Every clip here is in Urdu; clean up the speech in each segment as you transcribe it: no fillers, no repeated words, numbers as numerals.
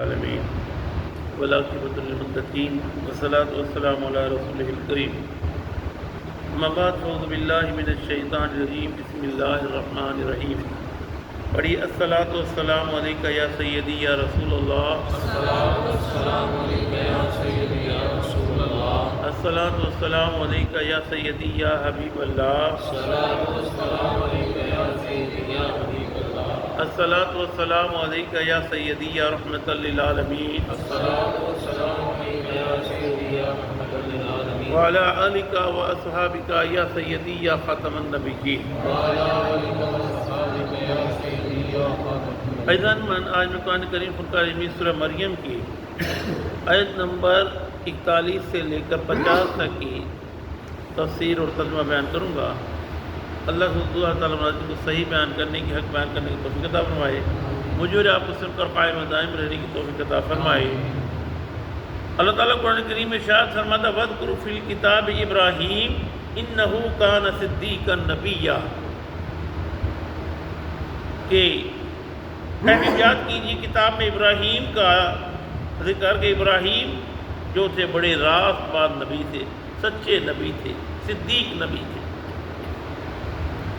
العالمین والعاقبۃ للمتقین والصلاۃ والسلام علی رسولہ الکریم اما بعد فاعوذ باللہ من الشیطان الرجیم بسم اللہ الرحمن الرحیم پڑھی الصلاۃ والسلام علیکہ یا سیدی یا رسول اللہ الصلاۃ والسلام علیکہ یا سیدی یا رسول اللہ الصلاۃ والسلام علیکہ یا سیدی یا حبیب اللہ الصلاۃ والسلام علیکہ یا سیدی یا حبیب اللہ الصلاۃ والسلام علیکہ یا سیدی یا رحمۃ للعالمین الصلاۃ والسلام علیکہ یا سیدی یا رحمۃ للعالمین وعلی آلکہ واصحابکہ یا سیدی یا خاتم النبیین وعلی آلکہ واصحابکہ یا سیدی یا خاتم ایضاً من آج میں قرآن کریم فرقان حمید سورہ مریم کی آیت نمبر 41 سے لے کر 50 تک کی تفسیر اور ترجمہ بیان کروں گا۔ اللہ تعالیٰ مراد کو صحیح بیان کرنے کی، حق بیان کرنے کی توفیق عطا فرمائے، مجھے اور آپ کو صرف کر قائم و دائم رہنے کی توفیق عطا فرمائے۔ اللہ تعالیٰ قرآن کریم میں ارشاد فرماتا ہے وَاذْكُرْ فِي الْكِتَابِ إِبْرَاهِيمَ إِنَّهُ كَانَ صِدِّيقًا نَبِيًّا، کہ اہم یاد کیجیے کتاب میں ابراہیم کا ذکر کہ ابراہیم جو تھے بڑے راست باز نبی تھے، سچے نبی تھے، صدیق نبی تھے۔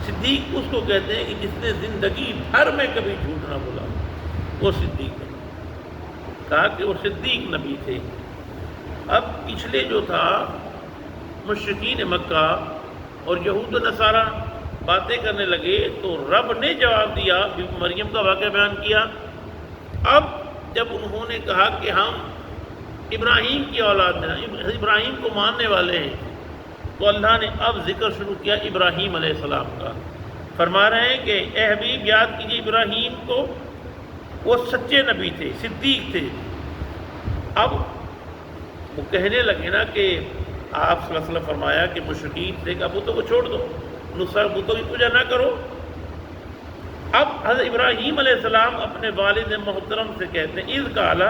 صدیق اس کو کہتے ہیں کہ جس نے زندگی بھر میں کبھی جھوٹ نہ بولا، وہ صدیق ہے۔ کہا کہ وہ صدیق نبی تھے۔ اب پچھلے جو تھا مشرکین مکہ اور یہود و نصارہ باتیں کرنے لگے تو رب نے جواب دیا، مریم کا واقعہ بیان کیا۔ اب جب انہوں نے کہا کہ ہم ابراہیم کی اولاد ہیں، ابراہیم کو ماننے والے ہیں، تو اللہ نے اب ذکر شروع کیا ابراہیم علیہ السلام کا۔ فرما رہے ہیں کہ اے حبیب یاد کیجیے ابراہیم کو، وہ سچے نبی تھے، صدیق تھے۔ اب وہ کہنے لگے نا کہ آپ صلی اللہ علیہ وسلم فرمایا کہ مشرکین سے کہ بتوں کو چھوڑ دو، نصر بتوں کی پوجا نہ کرو۔ اب حضرت ابراہیم علیہ السلام اپنے والد محترم سے کہتے ہیں اذ قال،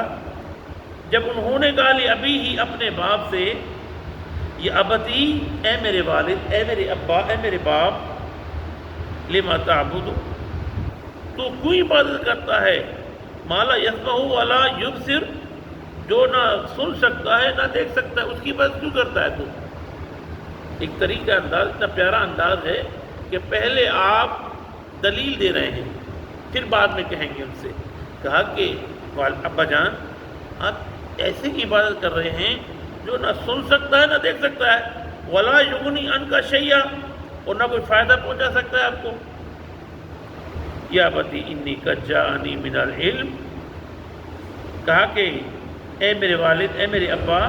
جب انہوں نے کہا ابھی ہی اپنے باپ سے، یہ ابتی اے میرے والد، اے میرے ابا، اے میرے باپ، لما تعبد، تو کوئی عبادت کرتا ہے، ما لا یسمع ولا یبصر، جو نہ سن سکتا ہے نہ دیکھ سکتا ہے، اس کی عبادت کیوں کرتا ہے تو؟ ایک طریقہ انداز، اتنا پیارا انداز ہے کہ پہلے آپ دلیل دے رہے ہیں، پھر بعد میں کہیں گے ان سے۔ کہا کہ ابا جان آپ ایسے کی عبادت کر رہے ہیں جو نہ سن سکتا ہے نہ دیکھ سکتا ہے، ولا یغنی عنک شیئا، اور نہ کوئی فائدہ پہنچا سکتا ہے آپ کو۔ یا ابتی انی قد جاءنی من العلم، کہا کہ اے میرے والد، اے میرے ابا،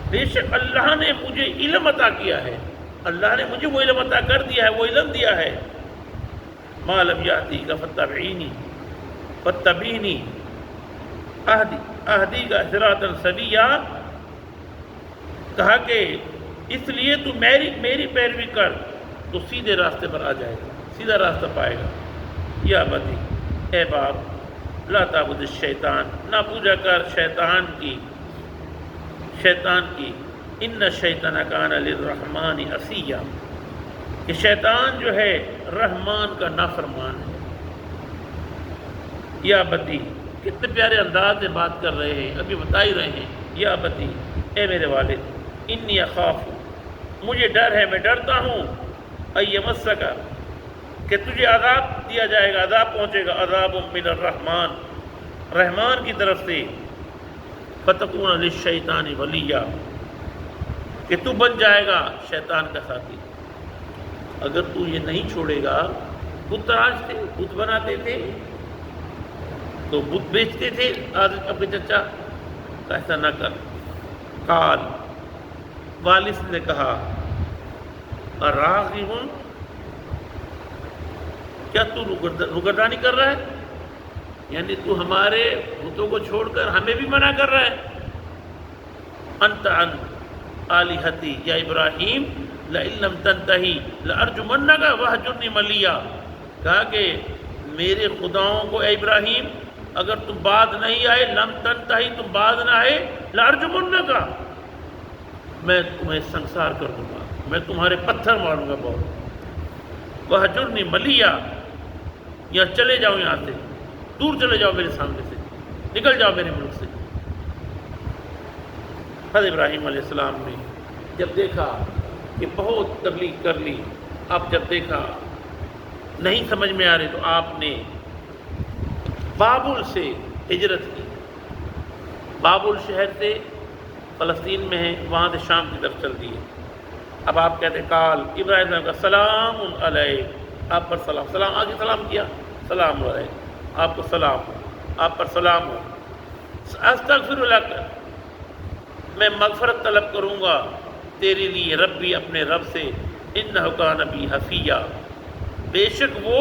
بے شک اللہ نے مجھے علم عطا کیا ہے، اللہ نے مجھے وہ علم عطا کر دیا ہے، وہ علم دیا ہے۔ ما لم یأتیک فاتبعینی فاتبعنی اہدیک صراطا سویا، کہا کہ اس لیے تو میری پیروی کر تو سیدھے راستے پر آ جائے گا، سیدھا راستہ پائے گا۔ یا بتی، اے باپ، لا تعبد الشیطان، نہ پوجا کر شیطان کی، ان الشیطان کان للرحمن عصیا، کہ شیطان جو ہے رحمان کا نافرمان ہے۔ یا بتی، کتنے پیارے انداز میں بات کر رہے ہیں، ابھی بتا ہی رہے ہیں۔ یا بتی، اے میرے والد، انی اخاف، مجھے ڈر ہے، میں ڈرتا ہوں، ان یمسک، کہ تجھے عذاب دیا جائے گا، عذاب پہنچے گا، عذاب من الرحمن، رحمان کی طرف سے، فتکون للشیطان ولیا، کہ تو بن جائے گا شیطان کا ساتھی۔ اگر تو یہ نہیں چھوڑے گا، بت تراشتے، بت بناتے تھے تو بت بیچتے تھے اپنے چچا، ایسا نہ کر۔ قال، والد نے کہا اراغب، کیا تو روگردانی کر رہا ہے؟ یعنی تو ہمارے بتوں کو چھوڑ کر ہمیں بھی منع کر رہا ہے۔ انت عن آلہتی یا ابراہیم لئن لم تنتہی لارجمنک واہجرنی ملیا، کہا کہ میرے خداؤں کو اے ابراہیم اگر تم بعد نہیں آئے، لم تنتہی، تم بعد نہ آئے، لارجمنک، میں تمہیں سنسار کر دوں گا، میں تمہارے پتھر ماروں گا بہت۔ وہجرنی ملیا، یا چلے جاؤ یہاں سے، دور چلے جاؤ میرے سامنے سے، نکل جاؤ میرے ملک سے۔ حضرت ابراہیم علیہ السلام نے جب دیکھا کہ بہت تبلیغ کر لی، اب جب دیکھا نہیں سمجھ میں آ رہی، تو آپ نے بابل سے ہجرت کی۔ بابل شہر سے فلسطین میں ہے، وہاں سے شام کی طرف چل دیے۔ اب آپ کہتے ہیں کال ابراہیم کا سلام علیہ، آپ پر سلام، سلام آگے سلام کیا، سلام علیہ، آپ کو سلام ہو، آپ پر سلام ہو۔ استغفر لک، میں مغفرت طلب کروں گا تیرے لیے ربی، اپنے رب سے، انہ کان بی حفیہ، بے شک وہ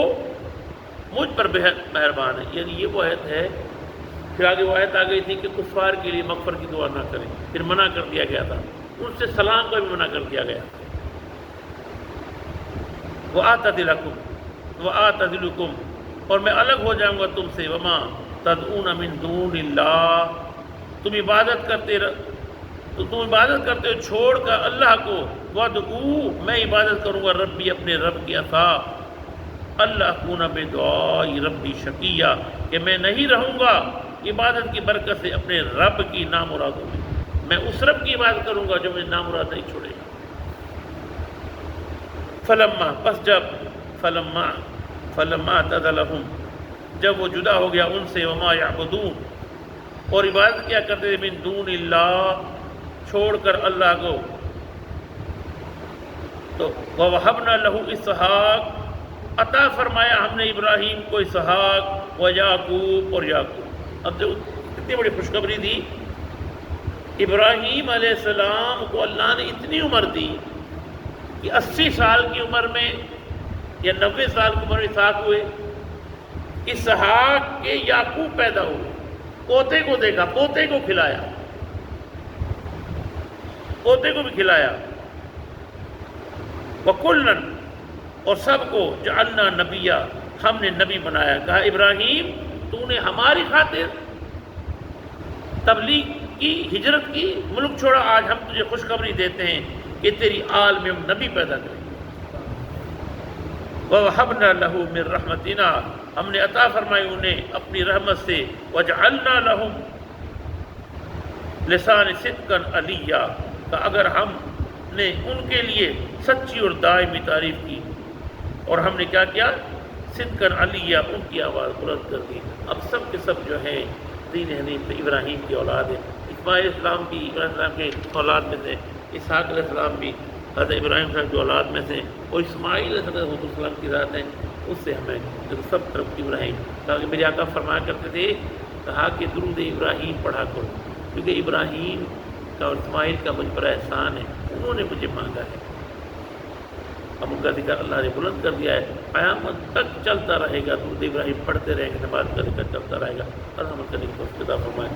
مجھ پر بہت مہربان ہے۔ یعنی یہ وہ آیت ہے، پھر آگے وہ آیت آ گئی تھی کہ کفار کے لیے مغفرت کی دعا نہ کریں، پھر منع کر دیا گیا تھا، ان سے سلام کا بھی منع کر دیا گیا۔ وَآتَذِلَكُمْ وَآتَذِلُكُمْ، اور میں الگ ہو جاؤں گا تم سے، وَمَا تَدْعُونَ مِن دُونِ اللَّهِ، تم عبادت کرتے ہو چھوڑ کر اللہ کو، وَادْعُو، میں عبادت کروں گا ربی، اپنے رب کی عطا، اللہ اکون بدعاء ربی شقیہ، کہ میں نہیں رہوں گا عبادت کی برکت سے اپنے رب کی نامرادوں میں اس رب کی عبادت کروں گا جو مجھے نامراد نہیں چھوڑے گا۔ فلما، پس جب فلما اعتزلہم، جب وہ جدا ہو گیا ان سے، وما یعبدون، اور عبادت کیا کرتے تھے، من دون اللہ، چھوڑ کر اللہ کو، تو وَوَهَبْنَا لَهُ اسحاق، عطا فرمایا ہم نے ابراہیم کو اسحاق، ویعقوب، اور یعقوب۔ اب جو اتنی بڑی خوشخبری دی، ابراہیم علیہ السلام کو اللہ نے اتنی عمر دی کہ 80 سال کی عمر میں یا 90 سال کی عمر میں اسحاق ہوئے، اسحاق کے یعقوب پیدا ہوئے، پوتے کو دیکھا، پوتے کو کھلایا، پوتے کو بھی کھلایا، وَكُلًّا، اور سب کو جعلنا نبیہ، ہم نے نبی بنایا۔ کہا ابراہیم تو نے ہماری خاطر تبلیغ کی، ہجرت کی، ملک چھوڑا، آج ہم تجھے خوشخبری دیتے ہیں کہ تیری آل میں ہم نبی پیدا کریں گے۔ وَوَهَبْنَا لَهُ مِن رَحْمَتِنَا، ہم نے عطا فرمائی انہیں اپنی رحمت سے، وَجَعَلْنَا لَهُمْ لِسَانَ صِدْقٍ عَلِيًّا، کہ اگر ہم نے ان کے لیے سچی اور دائمی تعریف کی، اور ہم نے کیا کیا، صدقاً علیہ، ان کی آواز بلند کر دی۔ اب سب کے سب جو ہے دین حنیف ابراہیم کی اولاد ہے۔ اسماعیل السلام بھی ابراہیم السلام کے اولاد میں سے، اسحاق علیہ السلام بھی حضرت ابراہیم صاحب کی اولاد میں سے، اور اسماعیل علیہ السلام کی ذات ہے، اس سے ہمیں سب طرف ابراہیم، تاکہ میرے آقا فرمایا کرتے تھے، کہا کہ درود ابراہیم پڑھا کرو، کیونکہ ابراہیم کا اور اسماعیل کا مجھ پر احسان ہے، انہوں نے مجھے مانگا ہے۔ اب ان کا ذکر اللہ نے بلند کر دیا ہے، قیامت تک چلتا رہے گا، درود ابراہیم پڑھتے رہیں گے، نماز کا ذکر چلتا رہے گا۔ اور ہم کریں کو فرمائے،